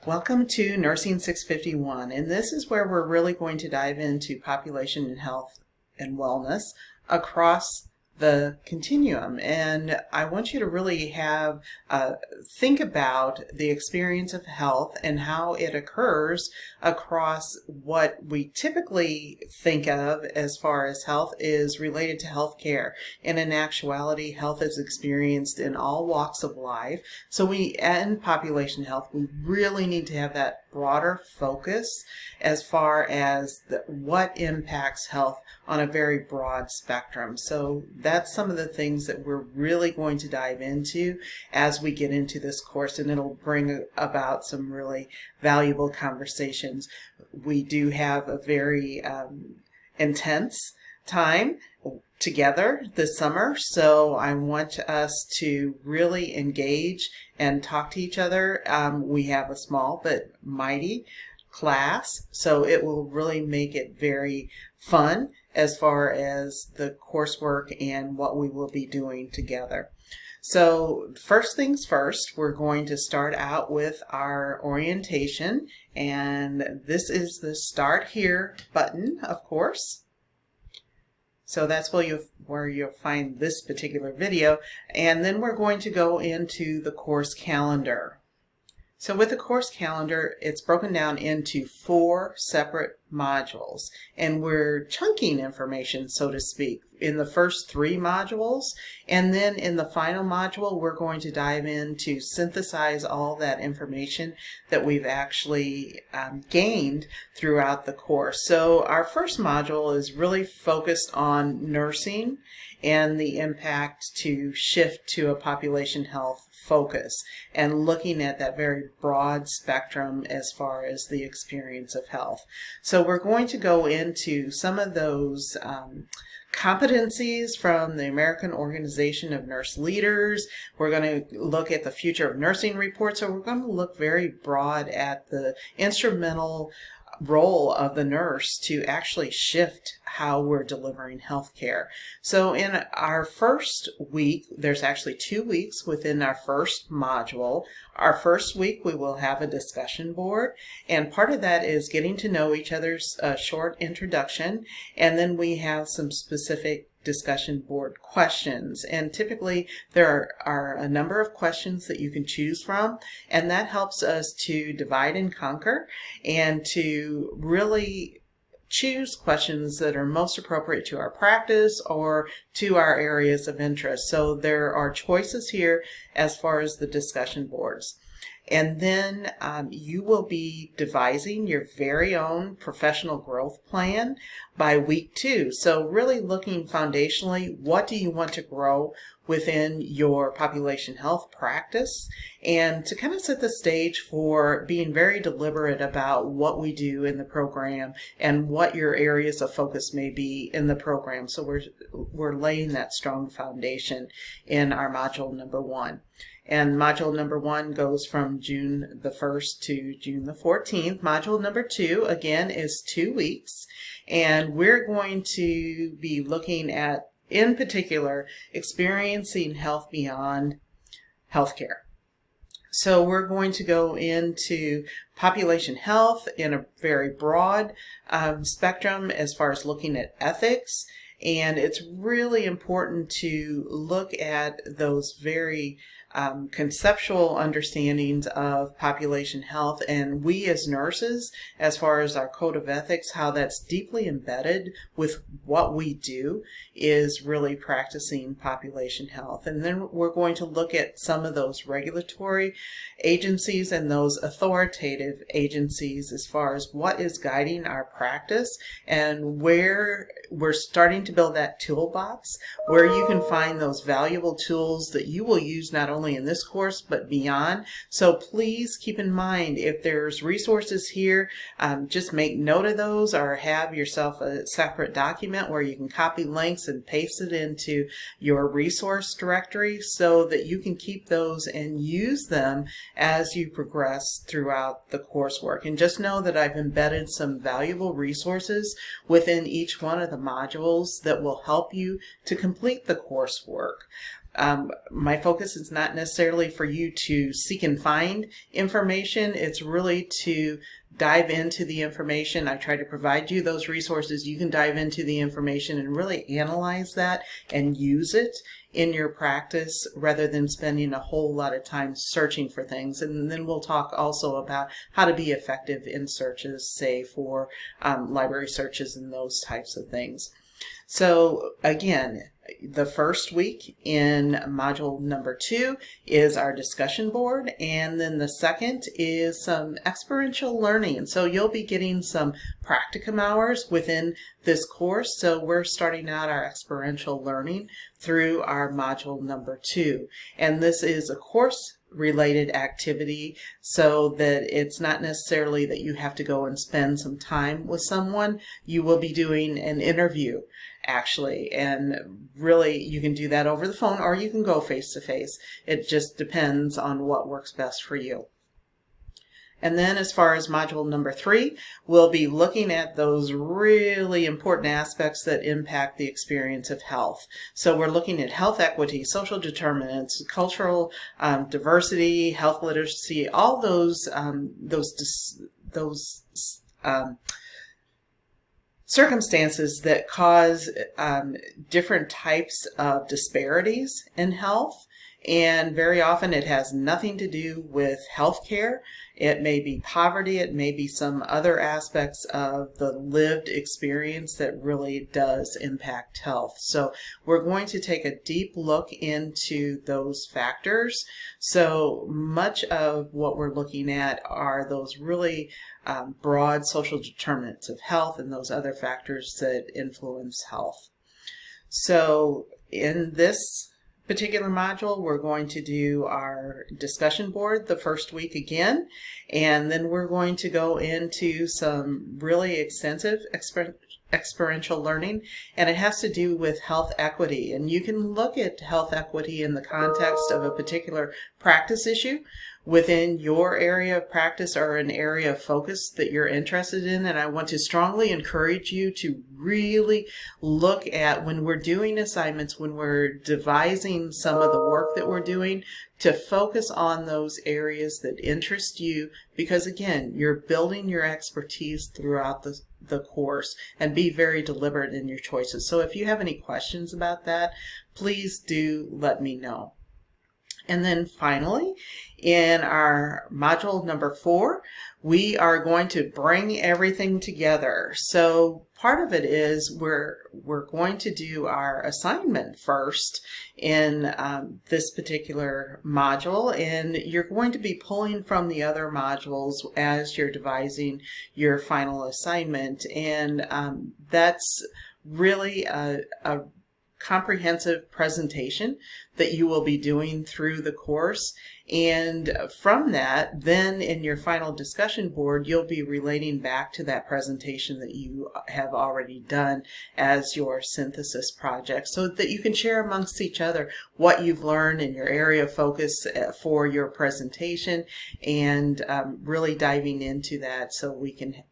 Welcome to Nursing 651, and this is where we're really going to dive into population and health and wellness across the continuum. And I want you to really think about the experience of health and how it occurs across what we typically think of as far as health is related to healthcare. And in actuality, health is experienced in all walks of life. So and population health, we really need to have that broader focus as far as what impacts health on a very broad spectrum. So that's some of the things that we're really going to dive into as we get into this course, and it'll bring about some really valuable conversations. We do have a very intense time together this summer, so I want us to really engage and talk to each other. We have a small but mighty class, so it will really make it very fun as far as the coursework and what we will be doing together. So first things first, we're going to start out with our orientation, and this is the Start Here button, of course. So that's where you'll find this particular video, and then we're going to go into the course calendar. So with the course calendar, it's broken down into 4 separate modules, and we're chunking information, so to speak, in the first 3 modules, and then in the final module, we're going to dive in to synthesize all that information that we've actually gained throughout the course. So our first module is really focused on nursing and the impact to shift to a population health focus and looking at that very broad spectrum as far as the experience of health. So we're going to go into some of those competencies from the American Organization of Nurse Leaders. We're going to look at the Future of Nursing report. So we're going to look very broad at the instrumental role of the nurse to actually shift how we're delivering healthcare. So in our first week, there's actually 2 weeks within our first module. Our first week, we will have a discussion board, and part of that is getting to know each other's short introduction, and then we have some specific discussion board questions, and typically there are a number of questions that you can choose from, and that helps us to divide and conquer and to really choose questions that are most appropriate to our practice or to our areas of interest. So there are choices here as far as the discussion boards. And then you will be devising your very own professional growth plan by week 2. So really looking foundationally, what do you want to grow within your population health practice, and to kind of set the stage for being very deliberate about what we do in the program and what your areas of focus may be in the program. So we're laying that strong foundation in our module number 1. And module number 1 goes from June the 1st to June the 14th. Module number 2, again, is 2 weeks. And we're going to be looking at, in particular, experiencing health beyond healthcare. So we're going to go into population health in a very broad spectrum as far as looking at ethics. And it's really important to look at those very conceptual understandings of population health, and we as nurses, as far as our code of ethics, how that's deeply embedded with what we do is really practicing population health. And then we're going to look at some of those regulatory agencies and those authoritative agencies as far as what is guiding our practice and where we're starting to build that toolbox where you can find those valuable tools that you will use not only in this course but beyond. So please keep in mind, if there's resources here, just make note of those or have yourself a separate document where you can copy links and paste it into your resource directory so that you can keep those and use them as you progress throughout the coursework. And just know that I've embedded some valuable resources within each one of the modules that will help you to complete the coursework. My focus is not necessarily for you to seek and find information. It's really to dive into the information. I try to provide you those resources. You can dive into the information and really analyze that and use it in your practice rather than spending a whole lot of time searching for things. And then we'll talk also about how to be effective in searches, say for library searches and those types of things. So again, the first week in module number 2 is our discussion board, and then the second is some experiential learning. So you'll be getting some practicum hours within this course. So we're starting out our experiential learning through our module number 2. And this is a course related activity, so that it's not necessarily that you have to go and spend some time with someone. You will be doing an interview actually, and really you can do that over the phone or you can go face to face. It just depends on what works best for you. And then as far as module number 3, we'll be looking at those really important aspects that impact the experience of health. So we're looking at health equity, social determinants, cultural diversity, health literacy, all those circumstances that cause different types of disparities in health. And very often it has nothing to do with healthcare. It may be poverty, it may be some other aspects of the lived experience that really does impact health. So we're going to take a deep look into those factors. So much of what we're looking at are those really broad social determinants of health and those other factors that influence health. So in this particular module, we're going to do our discussion board the first week again, and then we're going to go into some really extensive experiential learning, and it has to do with health equity. And you can look at health equity in the context of a particular practice issue within your area of practice or an area of focus that you're interested in. And I want to strongly encourage you to really look at, when we're doing assignments, when we're devising some of the work that we're doing, to focus on those areas that interest you, because again, you're building your expertise throughout the course, and be very deliberate in your choices. So if you have any questions about that, please do let me know. And then finally, in our module number 4, we are going to bring everything together. So part of it is we're going to do our assignment first in this particular module, and you're going to be pulling from the other modules as you're devising your final assignment. And that's really a comprehensive presentation that you will be doing through the course. And from that, then in your final discussion board, you'll be relating back to that presentation that you have already done as your synthesis project, so that you can share amongst each other what you've learned in your area of focus for your presentation, and really diving into that so we can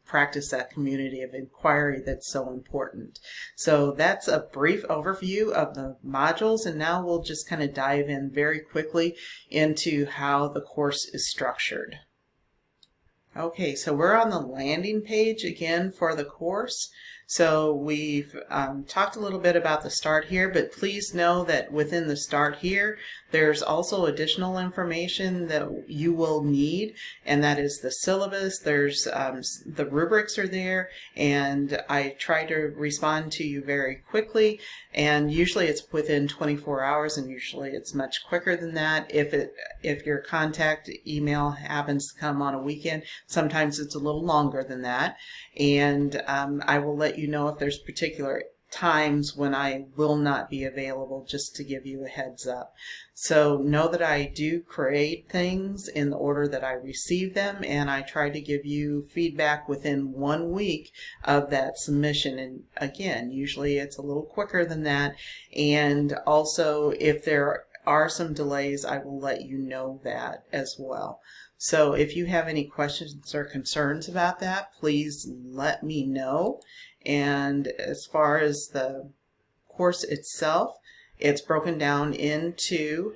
practice that community of inquiry that's so important. So that's a brief overview of the modules, and now we'll just kind of dive in very quickly into how the course is structured. Okay, so we're on the landing page again for the course. So we've talked a little bit about the start here, but please know that within the start here, there's also additional information that you will need, and that is the syllabus. There's the rubrics are there, and I try to respond to you very quickly, and usually it's within 24 hours, and usually it's much quicker than that. If your contact email happens to come on a weekend, sometimes it's a little longer than that, and I will let you know if there's particular times when I will not be available, just to give you a heads up. So know that I do create things in the order that I receive them, and I try to give you feedback within 1 week of that submission. And again, usually it's a little quicker than that. And also, if there are some delays, I will let you know that as well. So if you have any questions or concerns about that, please let me know. And as far as the course itself, It's broken down into,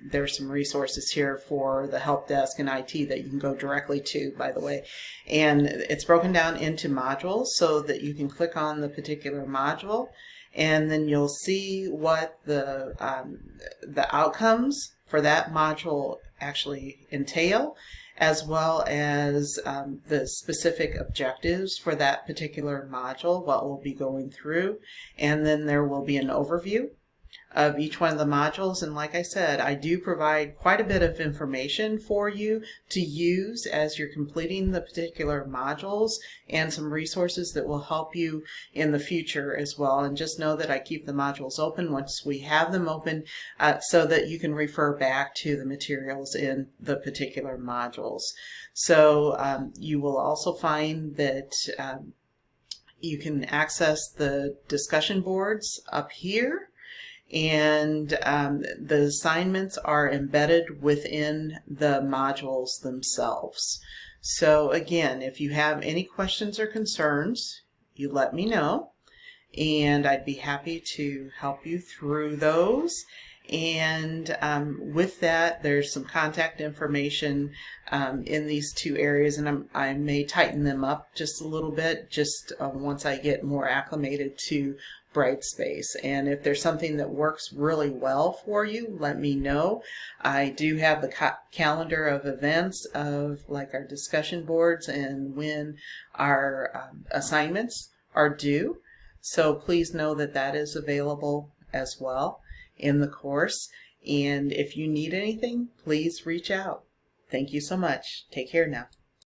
there's some resources here for the help desk and IT that you can go directly to, by the way. And it's broken down into modules so that you can click on the particular module, and then you'll see what the outcomes for that module actually entail, as well as the specific objectives for that particular module, what we'll be going through. And then there will be an overview of each one of the modules. And like I said, I do provide quite a bit of information for you to use as you're completing the particular modules, and some resources that will help you in the future as well. And just know that I keep the modules open once we have them open, so that you can refer back to the materials in the particular modules. So you will also find that you can access the discussion boards up here, and the assignments are embedded within the modules themselves. So again, if you have any questions or concerns, you let me know, and I'd be happy to help you through those. And with that, there's some contact information in these two areas, and I may tighten them up just a little bit just once I get more acclimated to Brightspace. And if there's something that works really well for you, let me know. I do have the calendar of events of like our discussion boards and when our assignments are due. So please know that that is available as well in the course. And if you need anything, please reach out. Thank you so much. Take care now.